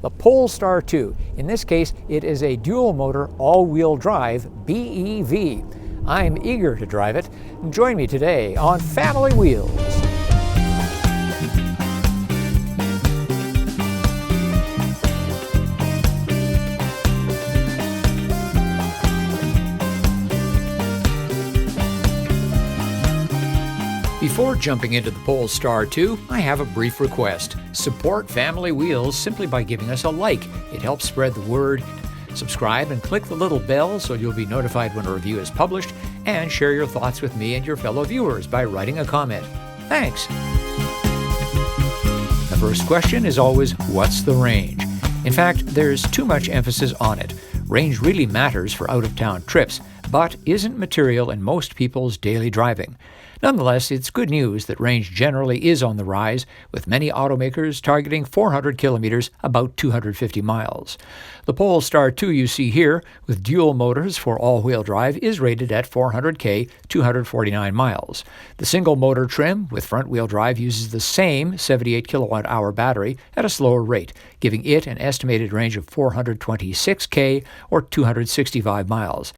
the Polestar 2. In this case, it is a dual-motor, all-wheel drive BEV. I'm eager to drive it. Join me today on Family Wheels. Before jumping into the Polestar 2, I have a brief request. Support Family Wheels simply by giving us a like. It helps spread the word. Subscribe and click the little bell so you'll be notified when a review is published, and share your thoughts with me and your fellow viewers by writing a comment. Thanks! The first question is always, what's the range? In fact, there's too much emphasis on it. Range really matters for out-of-town trips, but isn't material in most people's daily driving. Nonetheless, it's good news that range generally is on the rise, with many automakers targeting 400 kilometers, about 250 miles. The Polestar 2 you see here, with dual motors for all-wheel drive, is rated at 400k, 249 miles. The single-motor trim with front-wheel drive uses the same 78 kilowatt-hour battery at a slower rate, giving it an estimated range of 426k, or 265 miles.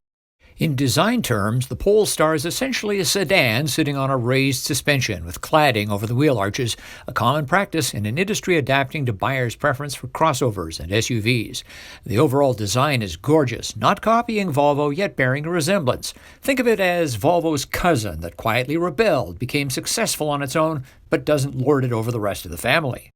In design terms, the Polestar is essentially a sedan sitting on a raised suspension with cladding over the wheel arches, a common practice in an industry adapting to buyers' preference for crossovers and SUVs. The overall design is gorgeous, not copying Volvo, yet bearing a resemblance. Think of it as Volvo's cousin that quietly rebelled, became successful on its own, but doesn't lord it over the rest of the family.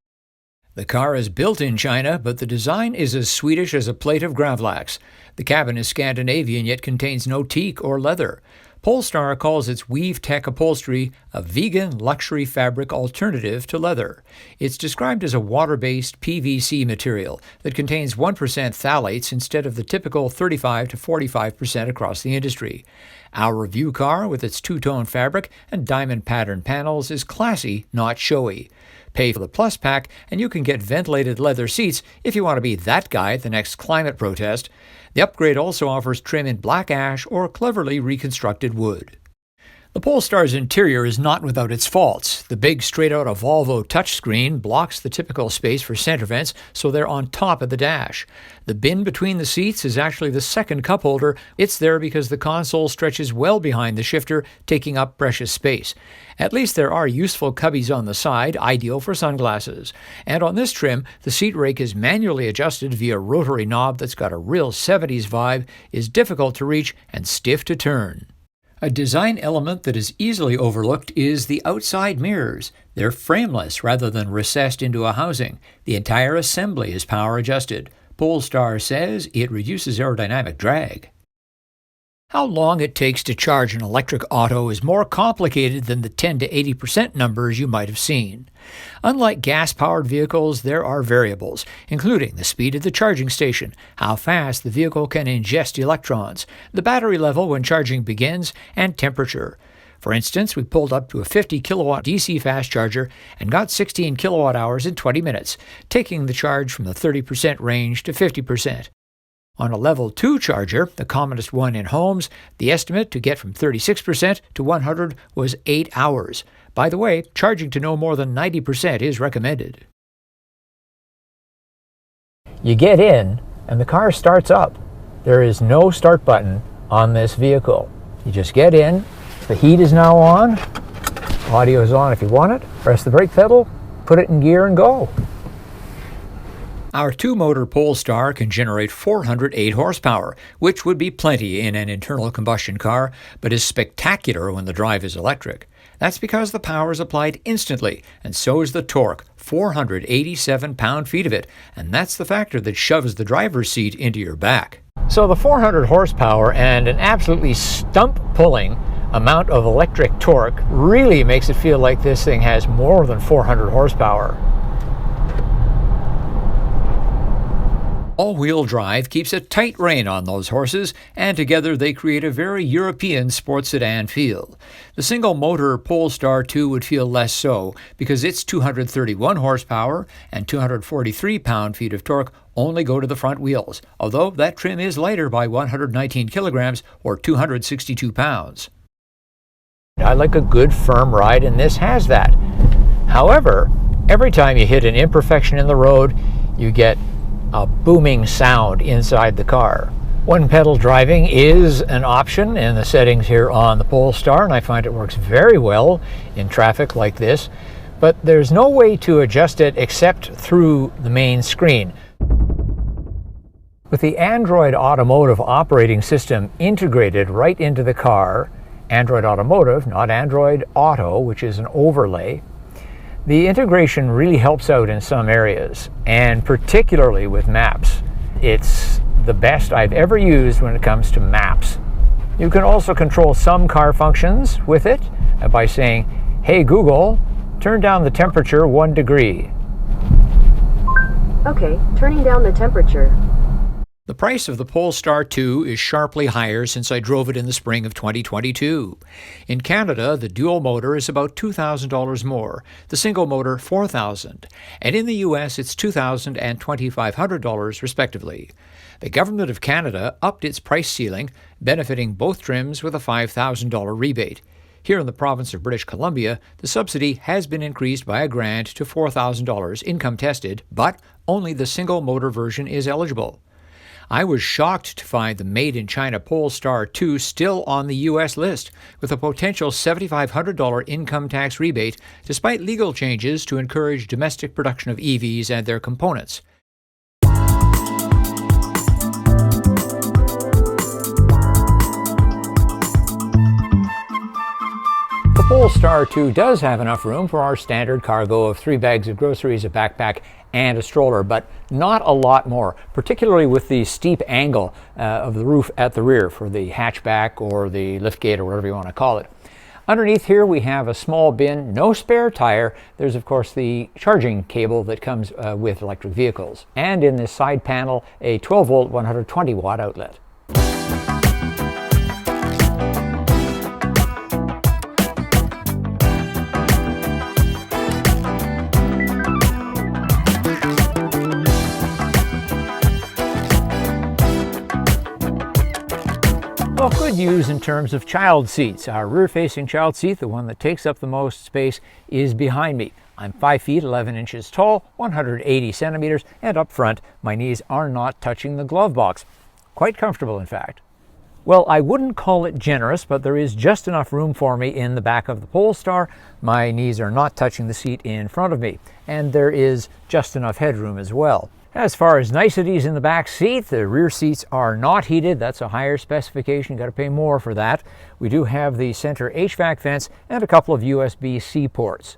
The car is built in China, but the design is as Swedish as a plate of gravlax. The cabin is Scandinavian, yet contains no teak or leather. Polestar calls its Weave Tech upholstery a vegan luxury fabric alternative to leather. It's described as a water-based PVC material that contains 1% phthalates instead of the typical 35 to 45% across the industry. Our review car, with its two-tone fabric and diamond pattern panels, is classy, not showy. Pay for the Plus Pack, and you can get ventilated leather seats if you want to be that guy at the next climate protest. The upgrade also offers trim in black ash or cleverly reconstructed wood. The Polestar's interior is not without its faults. The big straight-out-of-Volvo touchscreen blocks the typical space for center vents, so they're on top of the dash. The bin between the seats is actually the second cup holder. It's there because the console stretches well behind the shifter, taking up precious space. At least there are useful cubbies on the side, ideal for sunglasses. And on this trim, the seat rake is manually adjusted via a rotary knob that's got a real 70s vibe, is difficult to reach, and stiff to turn. A design element that is easily overlooked is the outside mirrors. They're frameless rather than recessed into a housing. The entire assembly is power adjusted. Polestar says it reduces aerodynamic drag. How long it takes to charge an electric auto is more complicated than the 10 to 80% numbers you might have seen. Unlike gas-powered vehicles, there are variables, including the speed of the charging station, how fast the vehicle can ingest electrons, the battery level when charging begins, and temperature. For instance, we pulled up to a 50 kilowatt DC fast charger and got 16 kilowatt hours in 20 minutes, taking the charge from the 30% range to 50%. On a level 2 charger, the commonest one in homes, the estimate to get from 36% to 100 was 8 hours. By the way, charging to no more than 90% is recommended. You get in, and the car starts up. There is no start button on this vehicle. You just get in, the heat is now on, audio is on if you want it, press the brake pedal, put it in gear and go. Our two-motor Polestar can generate 408 horsepower, which would be plenty in an internal combustion car, but is spectacular when the drive is electric. That's because the power is applied instantly, and so is the torque, 487 pound-feet of it, and that's the factor that shoves the driver's seat into your back. So the 400 horsepower and an absolutely stump-pulling amount of electric torque really makes it feel like this thing has more than 400 horsepower. All-wheel drive keeps a tight rein on those horses, and together they create a very European sports sedan feel. The single-motor Polestar 2 would feel less so, because its 231 horsepower and 243 pound-feet of torque only go to the front wheels, although that trim is lighter by 119 kilograms or 262 pounds. I like a good firm ride, and this has that. However, every time you hit an imperfection in the road, you get a booming sound inside the car. One pedal driving is an option in the settings here on the Polestar, and I find it works very well in traffic like this, but there's no way to adjust it except through the main screen. With the Android Automotive operating system integrated right into the car, Android Automotive, not Android Auto, which is an overlay, the integration really helps out in some areas, and particularly with maps. It's the best I've ever used when it comes to maps. You can also control some car functions with it by saying, "Hey Google, turn down the temperature 1 degree." Okay, turning down the temperature. The price of the Polestar 2 is sharply higher since I drove it in the spring of 2022. In Canada, the dual motor is about $2,000 more, the single motor $4,000, and in the US it's $2,000 and $2,500 respectively. The Government of Canada upped its price ceiling, benefiting both trims with a $5,000 rebate. Here in the province of British Columbia, the subsidy has been increased by $1,000 to $4,000 income tested, but only the single motor version is eligible. I was shocked to find the made-in-China Polestar 2 still on the U.S. list, with a potential $7,500 income tax rebate, despite legal changes to encourage domestic production of EVs and their components. The Polestar 2 does have enough room for our standard cargo of 3 bags of groceries, a backpack, and a stroller, but not a lot more, particularly with the steep angle of the roof at the rear for the hatchback or the liftgate or whatever you want to call it. Underneath here we have a small bin, no spare tire. There's of course the charging cable that comes with electric vehicles. And in this side panel, a 12-volt 120-watt outlet. Well, good news in terms of child seats. Our rear-facing child seat, the one that takes up the most space, is behind me. I'm 5 feet 11 inches tall, 180 centimeters, and up front, my knees are not touching the glove box. Quite comfortable, in fact. Well, I wouldn't call it generous, but there is just enough room for me in the back of the Polestar. My knees are not touching the seat in front of me, and there is just enough headroom as well. As far as niceties in the back seat, the rear seats are not heated. That's a higher specification. You've got to pay more for that. We do have the center HVAC vents and a couple of USB-C ports.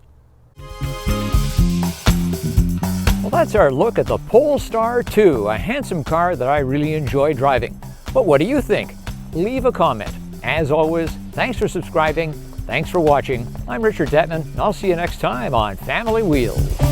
Well, that's our look at the Polestar 2, a handsome car that I really enjoy driving. But what do you think? Leave a comment. As always, thanks for subscribing. Thanks for watching. I'm Richard Detman, and I'll see you next time on Family Wheels.